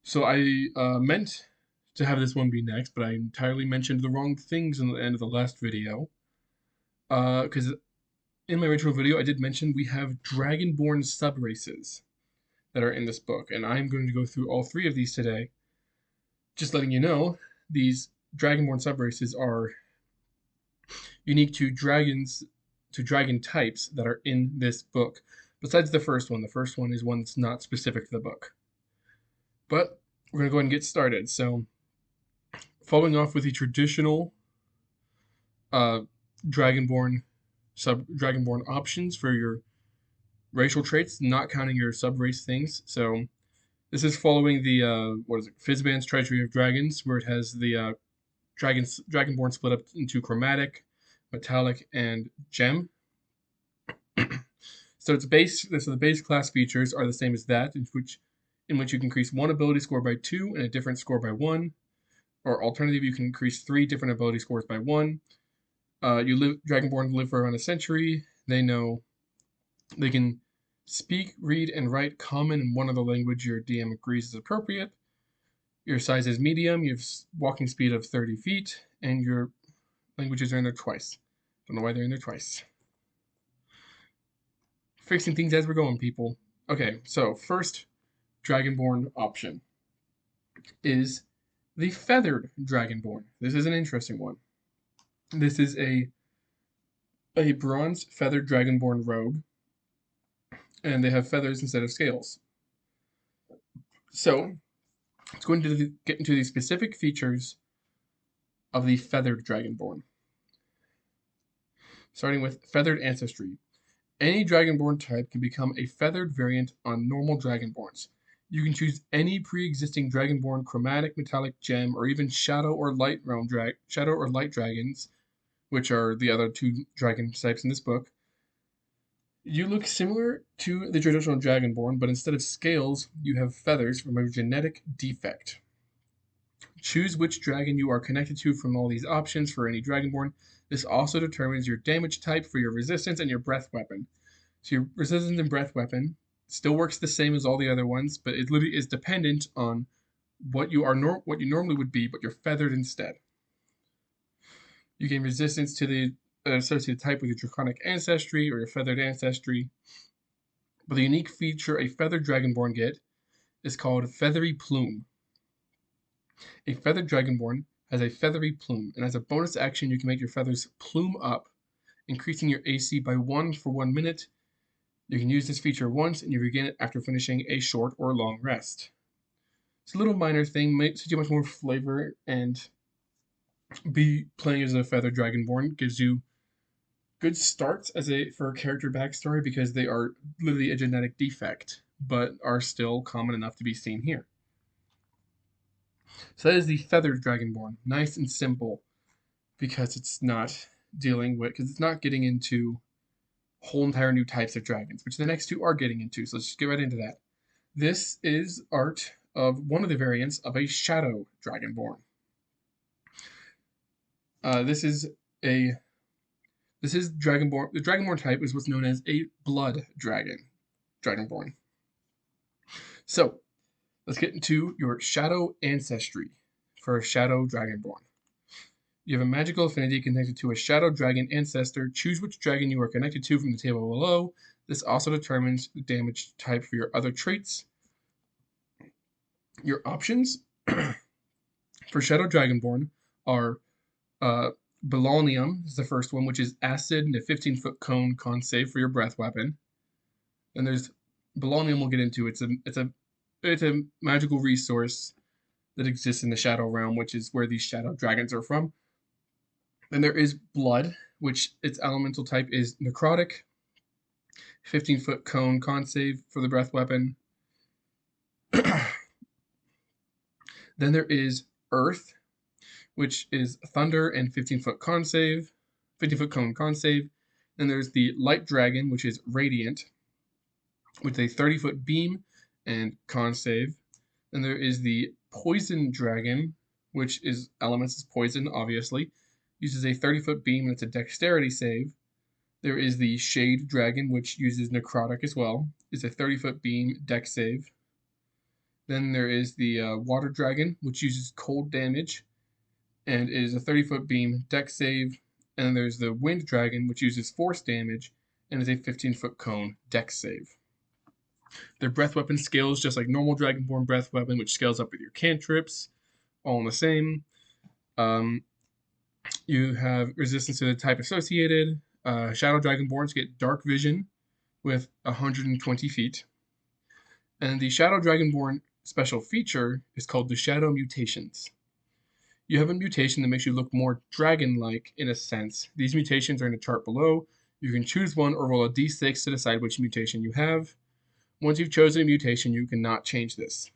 So I meant to have this one be next, but I entirely mentioned the wrong things in the end of the last video. Because in my original video, I did mention we have Dragonborn subraces that are in this book, and I'm going to go through all three of these today. Just letting you know, these Dragonborn subraces are unique to dragon types that are in this book. Besides the first one is one that's not specific to the book. But we're going to go ahead and get started. So, following off with the traditional uh, Dragonborn Dragonborn options for your racial traits, not counting your subrace things. So this is following the what is it, Fizban's Treasury of Dragons, where it has the Dragonborn split up into chromatic, metallic, and gem. So the base class features are the same as that, in which you can increase one ability score by 2 and a different score by 1, or alternatively, you can increase 3 different ability scores by 1. Dragonborn live for around a century. They can speak, read, and write common and one other language your DM agrees is appropriate. Your size is medium. You have walking speed of 30 feet, and your languages are in there twice. Don't know why they're in there twice. Fixing things as we're going, people. Okay, so first Dragonborn option is the Feathered Dragonborn. This is an interesting one. This is a bronze Feathered Dragonborn rogue, and they have feathers instead of scales. So, let's go into get into the specific features of the Feathered Dragonborn. Starting with Feathered Ancestry. Any Dragonborn type can become a feathered variant on normal Dragonborns. You can choose any pre-existing Dragonborn chromatic, metallic, gem, or even shadow or light dragons, which are the other two dragon types in this book. You look similar to the traditional Dragonborn, but instead of scales, you have feathers from a genetic defect. Choose which dragon you are connected to from all these options for any Dragonborn. This also determines your damage type for your resistance and your breath weapon. So your resistance and breath weapon still works the same as all the other ones, but it literally is dependent on what you normally would be, but you're feathered instead. You gain resistance to the associated type with your draconic ancestry or your feathered ancestry. But the unique feature a feathered Dragonborn get is called Feathery Plume. A feathered Dragonborn has a feathery plume, and as a bonus action, you can make your feathers plume up, increasing your AC by 1 for 1 minute. You can use this feature once, and you regain it after finishing a short or long rest. It's a little minor thing, makes you much more flavor, and be playing as a feathered Dragonborn gives you good starts for a character backstory because they are literally a genetic defect, but are still common enough to be seen here. So that is the Feathered Dragonborn. Nice and simple because it's not getting into whole entire new types of dragons, which the next two are getting into. So let's just get right into that. This is art of one of the variants of a Shadow Dragonborn. This is Dragonborn. The Dragonborn type is what's known as a Blood Dragonborn. So let's get into your Shadow ancestry for a Shadow Dragonborn. You have a magical affinity connected to a Shadow Dragon ancestor. Choose which dragon you are connected to from the table below. This also determines the damage type for your other traits. Your options for Shadow Dragonborn are Belonium is the first one, which is acid and a 15-foot cone con save for your breath weapon. Then there's Belonium we'll get into. It's a magical resource that exists in the Shadow Realm, which is where these Shadow Dragons are from. Then there is Blood, which its elemental type is necrotic. 15-foot cone con save for the breath weapon. Then there is Earth, which is thunder and 15-foot cone cone con save. Then there's the Light Dragon, which is radiant, with a 30-foot beam and con save. Then there is the Poison Dragon, which is elements is poison, obviously. Uses a 30-foot beam and it's a dexterity save. There is the Shade Dragon, which uses necrotic as well. Is a 30-foot beam dex save. Then there is the Water Dragon, which uses cold damage and is a 30-foot beam dex save. And then there's the Wind Dragon, which uses force damage and is a 15-foot cone dex save. Their breath weapon scales just like normal Dragonborn breath weapon, which scales up with your cantrips, all in the same. You have resistance to the type associated. Shadow Dragonborns get dark vision with 120 feet. And the Shadow Dragonborn special feature is called the Shadow Mutations. You have a mutation that makes you look more dragon-like in a sense. These mutations are in the chart below. You can choose one or roll a d6 to decide which mutation you have. Once you've chosen a mutation, you cannot change this.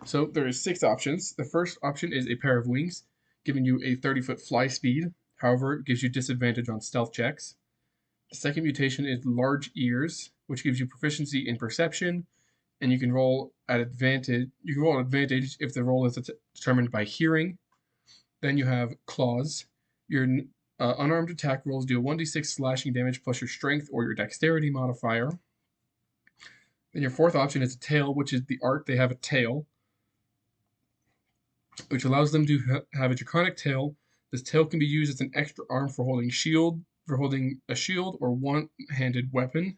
So there is 6 options. The first option is a pair of wings, giving you a 30-foot fly speed. However, it gives you disadvantage on stealth checks. The second mutation is large ears, which gives you proficiency in perception, and you can roll at advantage. You can roll at advantage if the roll is determined by hearing. Then you have claws. Your unarmed attack rolls deal 1d6 slashing damage plus your strength or your dexterity modifier. Then your fourth option is a tail, which is the art. They have a tail, which allows them to have a draconic tail. This tail can be used as an extra arm for holding a shield or one-handed weapon.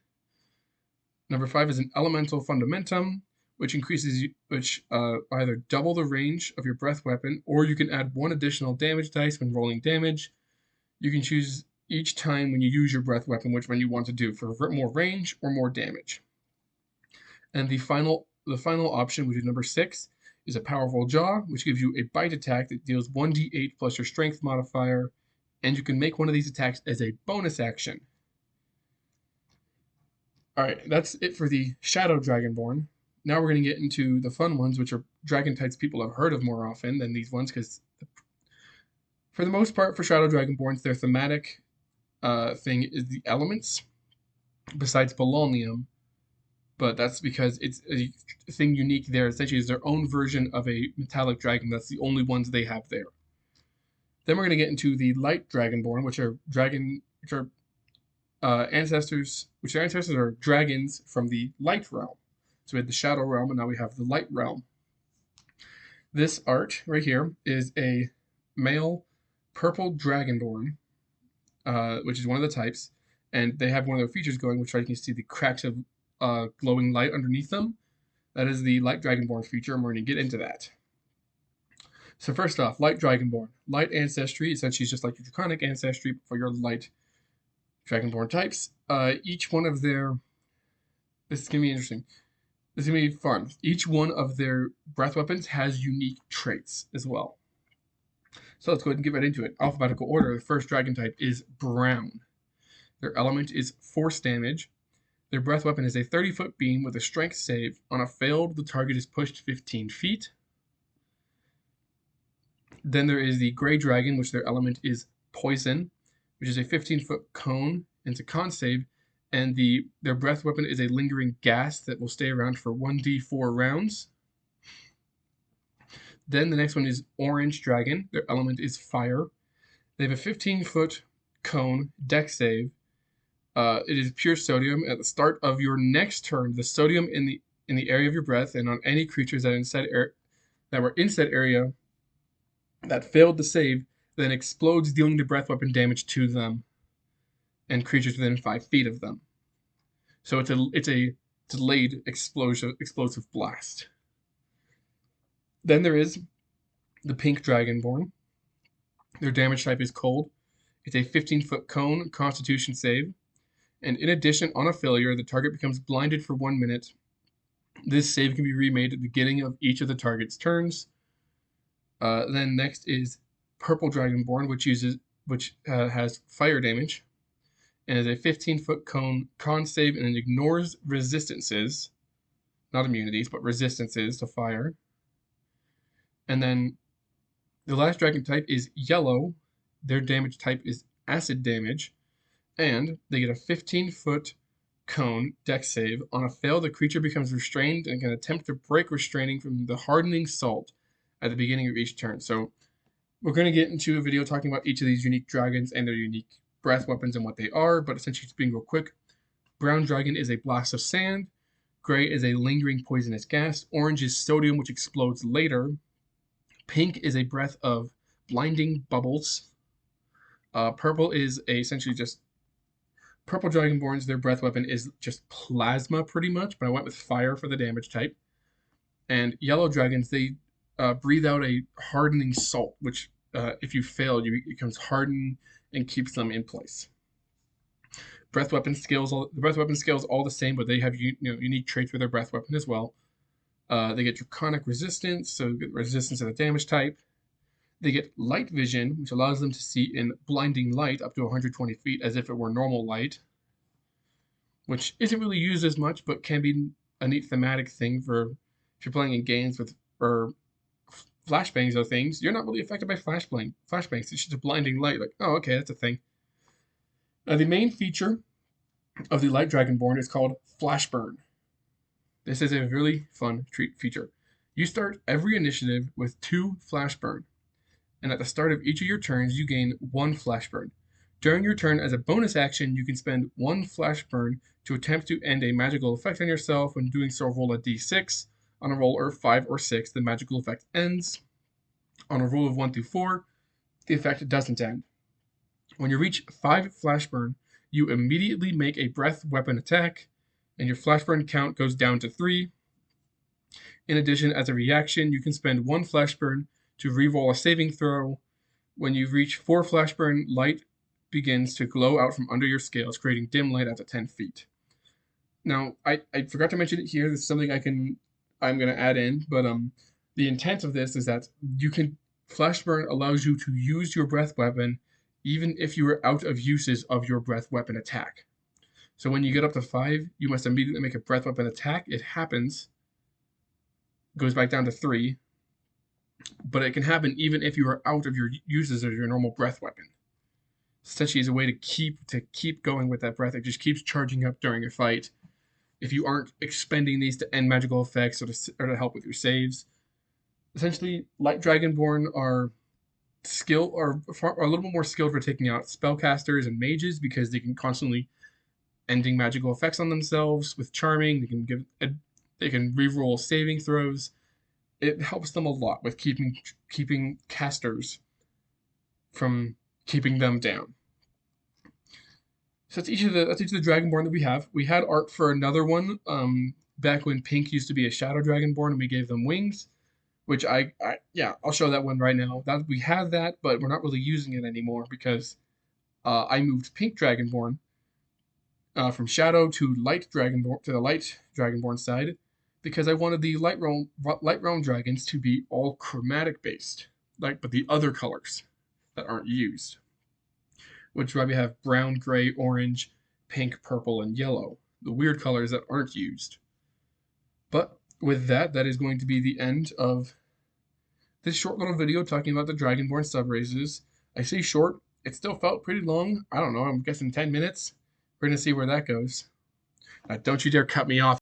Number 5 is an elemental fundamentum, which either double the range of your breath weapon, or you can add 1 additional damage dice when rolling damage. You can choose each time when you use your breath weapon which one you want to do for more range or more damage. And the final option, which is number 6, is a powerful jaw, which gives you a bite attack that deals 1d8 plus your strength modifier, and you can make one of these attacks as a bonus action. Alright, that's it for the Shadow Dragonborn. Now we're going to get into the fun ones, which are dragon types people have heard of more often than these ones, because for the most part for Shadow Dragonborns, their thematic thing is the elements, besides Polonium, but that's because it's a thing unique there. Essentially, is their own version of a metallic dragon. That's the only ones they have there. Then we're going to get into the Light Dragonborn, which are ancestors are dragons from the Light Realm. So we had the Shadow Realm, and now we have the Light Realm. This art right here is a male purple Dragonborn, which is one of the types, and they have one of their features going, which you can see the cracks of glowing light underneath them. That is the Light Dragonborn feature, and we're going to get into that. So first off, Light Dragonborn. Light ancestry, essentially is just like your draconic ancestry for your Light Dragonborn types. Each one of their... This is going to be interesting. This is going to be fun. Each one of their breath weapons has unique traits as well. So let's go ahead and get right into it. Alphabetical order, the first dragon type is Brown. Their element is force damage. Their breath weapon is a 30-foot beam with a strength save. On a failed, the target is pushed 15 feet. Then there is the Gray Dragon, which their element is poison, which is a 15-foot cone, and it's a con save. And their breath weapon is a lingering gas that will stay around for 1d4 rounds. Then the next one is Orange Dragon. Their element is fire. They have a 15-foot cone dex save. It is pure sodium. At the start of your next turn, the sodium in the area of your breath and on any creatures that were in said area that failed to save then explodes, dealing the breath weapon damage to them and creatures within 5 feet of them. So it's a delayed explosive blast. Then there is the Pink Dragonborn. Their damage type is cold. It's a 15-foot cone Constitution save. And in addition, on a failure, the target becomes blinded for 1 minute. This save can be remade at the beginning of each of the target's turns. Then next is Purple Dragonborn, which has fire damage, and is a 15-foot cone con save, and it ignores resistances, not immunities, but resistances to fire. And then the last dragon type is Yellow. Their damage type is acid damage. And they get a 15-foot cone dex save. On a fail, the creature becomes restrained and can attempt to break restraining from the hardening salt at the beginning of each turn. So we're going to get into a video talking about each of these unique dragons and their unique breath weapons and what they are, but essentially speaking real quick, Brown Dragon is a blast of sand. Gray is a lingering poisonous gas. Orange is sodium, which explodes later. Pink is a breath of blinding bubbles. Purple is essentially just purple Dragonborns. Their breath weapon is just plasma, pretty much, but I went with fire for the damage type. And yellow dragons, they breathe out a hardening salt, which if you fail, it becomes hardened and keeps them in place. The breath weapon scales all the same, but they have unique traits with their breath weapon as well. They get draconic resistance, so get resistance to the damage type. They get light vision, which allows them to see in blinding light up to 120 feet as if it were normal light, which isn't really used as much, but can be a neat thematic thing for if you're playing in games with flashbangs or things. You're not really affected by flashbangs. It's just a blinding light. Like, oh, okay, that's a thing. Now, the main feature of the Light Dragonborn is called Flashburn. This is a really fun feature. You start every initiative with 2 Flashburn, and at the start of each of your turns, you gain 1 Flashburn. During your turn, as a bonus action, you can spend 1 Flashburn to attempt to end a magical effect on yourself. When doing so, roll a d6. On a roll of 5 or 6, the magical effect ends. On a roll of 1 through 4, the effect doesn't end. When you reach 5 Flashburn, you immediately make a breath weapon attack, and your Flashburn count goes down to 3. In addition, as a reaction, you can spend 1 Flashburn to reroll a saving throw. When you reach 4 Flashburn, light begins to glow out from under your scales, creating dim light out to 10 feet. Now, I forgot to mention it here. This is something I'm going to add in, but the intent of this is that Flashburn allows you to use your breath weapon even if you are out of uses of your breath weapon attack. So when you get up to 5, you must immediately make a breath weapon attack. It happens, goes back down to 3, but it can happen even if you are out of your uses of your normal breath weapon. Essentially, is a way to keep going with that breath. It just keeps charging up during a fight. If you aren't expending these to end magical effects or to help with your saves. Essentially, Light Dragonborn are a little bit more skilled for taking out spellcasters and mages because they can constantly ending magical effects on themselves with charming. They can reroll saving throws. It helps them a lot with keeping casters from keeping them down. So that's each of the Dragonborn that we have. We had art for another one back when Pink used to be a Shadow Dragonborn and we gave them wings, which I'll show that one right now. That we had that, but we're not really using it anymore because I moved Pink Dragonborn from Shadow to Light Dragonborn to the Light Dragonborn side because I wanted the Light Realm dragons to be all chromatic based, but the other colors that aren't used. Which is why we have brown, gray, orange, pink, purple, and yellow. The weird colors that aren't used. But with that is going to be the end of this short little video talking about the Dragonborn subraces. I say short, it still felt pretty long. I don't know, I'm guessing 10 minutes. We're going to see where that goes. Don't you dare cut me off.